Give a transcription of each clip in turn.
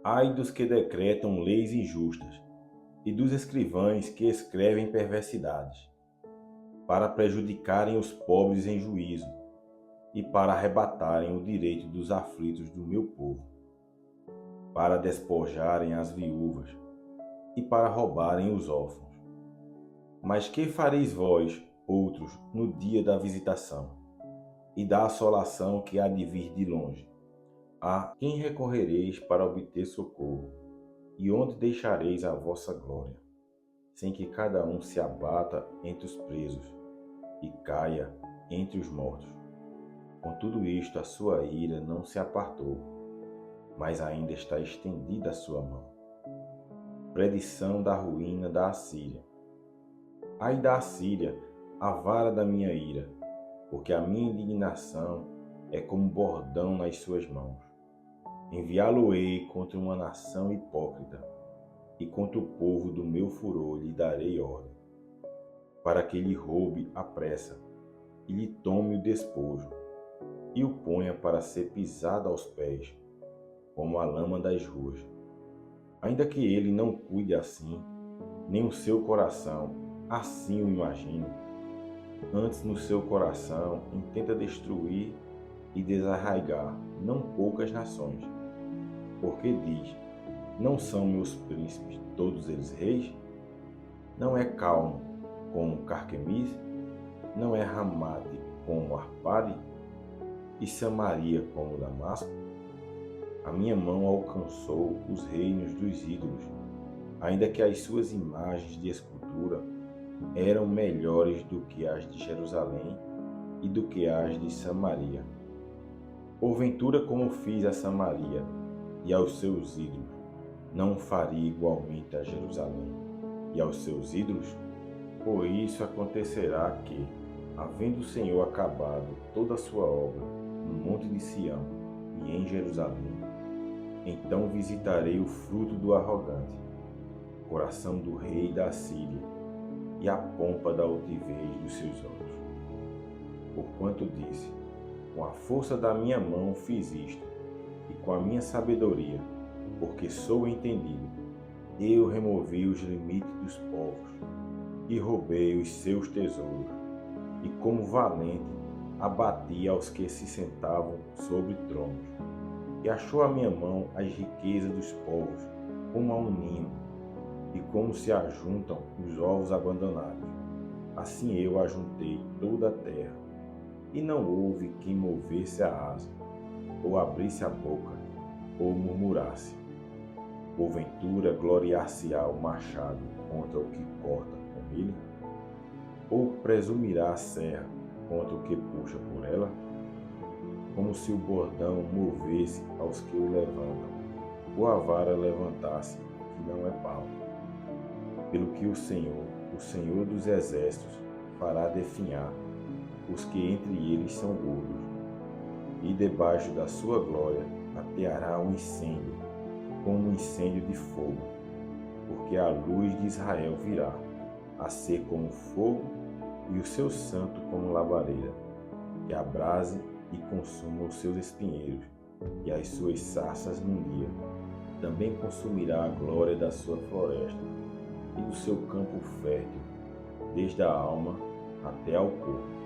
Ai dos que decretam leis injustas, e dos escrivães que escrevem perversidades, para prejudicarem os pobres em juízo, e para arrebatarem o direito dos aflitos do meu povo, para despojarem as viúvas, e para roubarem os órfãos. Mas que fareis vós, outros, no dia da visitação, e da assolação que há de vir de longe? A quem recorrereis para obter socorro? E onde deixareis a vossa glória? Sem que cada um se abata entre os presos e caia entre os mortos. Com tudo isto, a sua ira não se apartou, mas ainda está estendida a sua mão. Predição da ruína da Assíria. Ai da Assíria, a vara da minha ira, porque a minha indignação é como bordão nas suas mãos. Enviá-lo-ei contra uma nação hipócrita, e contra o povo do meu furor lhe darei ordem, para que lhe roube a pressa, e lhe tome o despojo, e o ponha para ser pisado aos pés, como a lama das ruas. Ainda que ele não cuide assim, nem o seu coração assim o imagine, antes no seu coração intenta destruir e desarraigar não poucas nações. Porque diz: não são meus príncipes todos eles reis? Não é Calno como Carquemis? Não é Ramate como Arpade? E Samaria como Damasco? A minha mão alcançou os reinos dos ídolos, ainda que as suas imagens de escultura eram melhores do que as de Jerusalém e do que as de Samaria. Porventura, como fiz a Samaria e aos seus ídolos, não faria igualmente a Jerusalém e aos seus ídolos? Por isso acontecerá que, havendo o Senhor acabado toda a sua obra no monte de Sião e em Jerusalém, então visitarei o fruto do arrogante, o coração do rei da Assíria e a pompa da altivez dos seus olhos. Porquanto disse: com a força da minha mão fiz isto, e com a minha sabedoria, porque sou entendido, eu removi os limites dos povos, e roubei os seus tesouros, e como valente abati aos que se sentavam sobre tronos. E achou a minha mão as riquezas dos povos, como a um ninho, e como se ajuntam os ovos abandonados. Assim eu ajuntei toda a terra, e não houve quem movesse a asa, ou abrisse a boca, ou murmurasse. Porventura gloriar-se-á o machado contra o que corta com ele? Ou presumirá a serra contra o que puxa por ela? Como se o bordão movesse aos que o levantam, ou a vara levantasse o que não é pau. Pelo que o Senhor dos exércitos, fará definhar os que entre eles são gordos, e debaixo da sua glória ateará um incêndio, como um incêndio de fogo, porque a luz de Israel virá a ser como fogo, e o seu santo como labareda, que abrase e consuma os seus espinheiros e as suas sarças num dia. Também consumirá a glória da sua floresta e do seu campo fértil, desde a alma até ao corpo.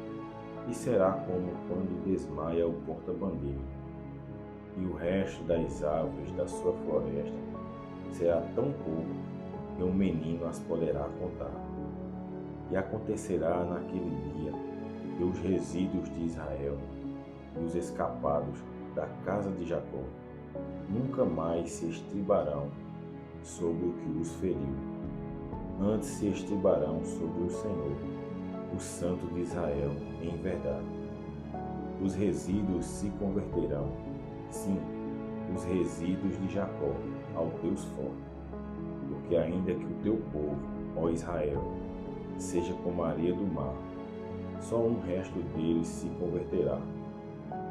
E será como quando desmaia o porta-bandeira, e o resto das árvores da sua floresta será tão pouco que um menino as poderá contar. E acontecerá naquele dia que os resíduos de Israel e os escapados da casa de Jacó nunca mais se estribarão sobre o que os feriu. Antes se estribarão sobre o Senhor, o Santo de Israel, em verdade. Os resíduos se converterão, sim, os resíduos de Jacó, ao Deus forte. Porque ainda que o teu povo, ó Israel, seja como a areia do mar, só um resto deles se converterá.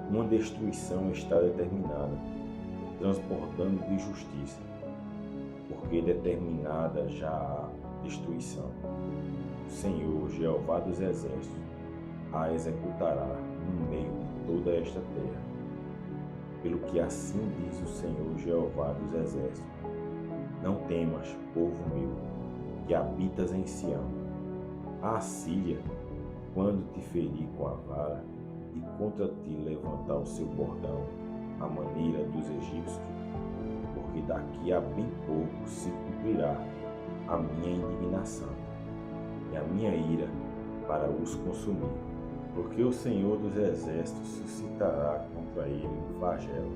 Uma destruição está determinada, transbordando de justiça, porque determinada já a destruição. O Senhor, Jeová dos exércitos, a executará no meio de toda esta terra. pelo que assim diz o Senhor Jeová dos Exércitos. Não temas, povo meu, que habitas em Sião. A Assíria, quando te ferir com a vara e contra ti levantar o seu bordão, à maneira dos egípcios, porque daqui a bem pouco se cumprirá a minha indignação e a minha ira para os consumir. Porque o Senhor dos Exércitos suscitará contra ele um flagelo,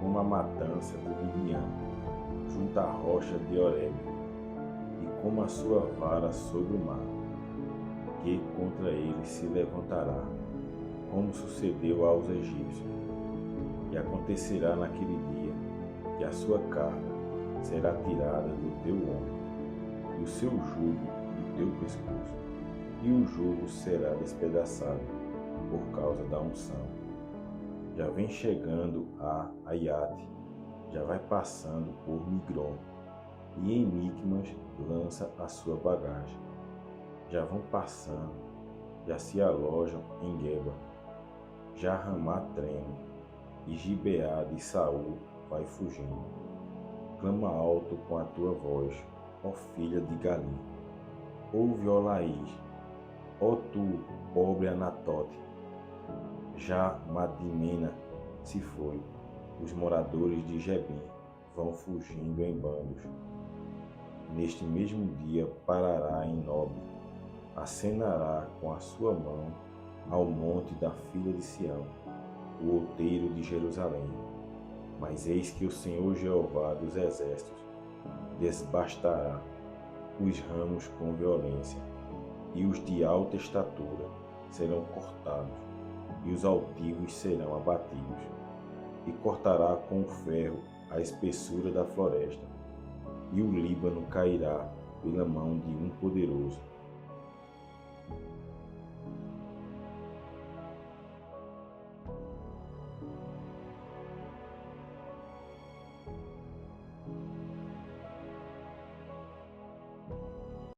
como a matança de Midian, junto à rocha de Horebe, e como a sua vara sobre o mar, que contra ele se levantará, como sucedeu aos egípcios. E acontecerá naquele dia que a sua carga será tirada do teu ombro, e o seu jugo do teu pescoço, e o jugo será despedaçado por causa da unção. Já vem chegando a Aiate, já vai passando por Migron, e em Micmas lança a sua bagagem. Já vão passando, já se alojam em Geba, já Ramá treme, e Gibeá de Saul vai fugindo. Clama alto com a tua voz, ó filha de Galim. Ouve, ó Laís, ó tu, pobre Anatote. Já Madimena se foi, os moradores de Gebim vão fugindo em bandos. Neste mesmo dia parará em Nob, acenará com a sua mão ao monte da filha de Sião, o outeiro de Jerusalém. Mas eis que o Senhor Jeová dos Exércitos desbastará os ramos com violência, e os de alta estatura serão cortados, e os altivos serão abatidos, e cortará com o ferro a espessura da floresta, e o Líbano cairá pela mão de um poderoso,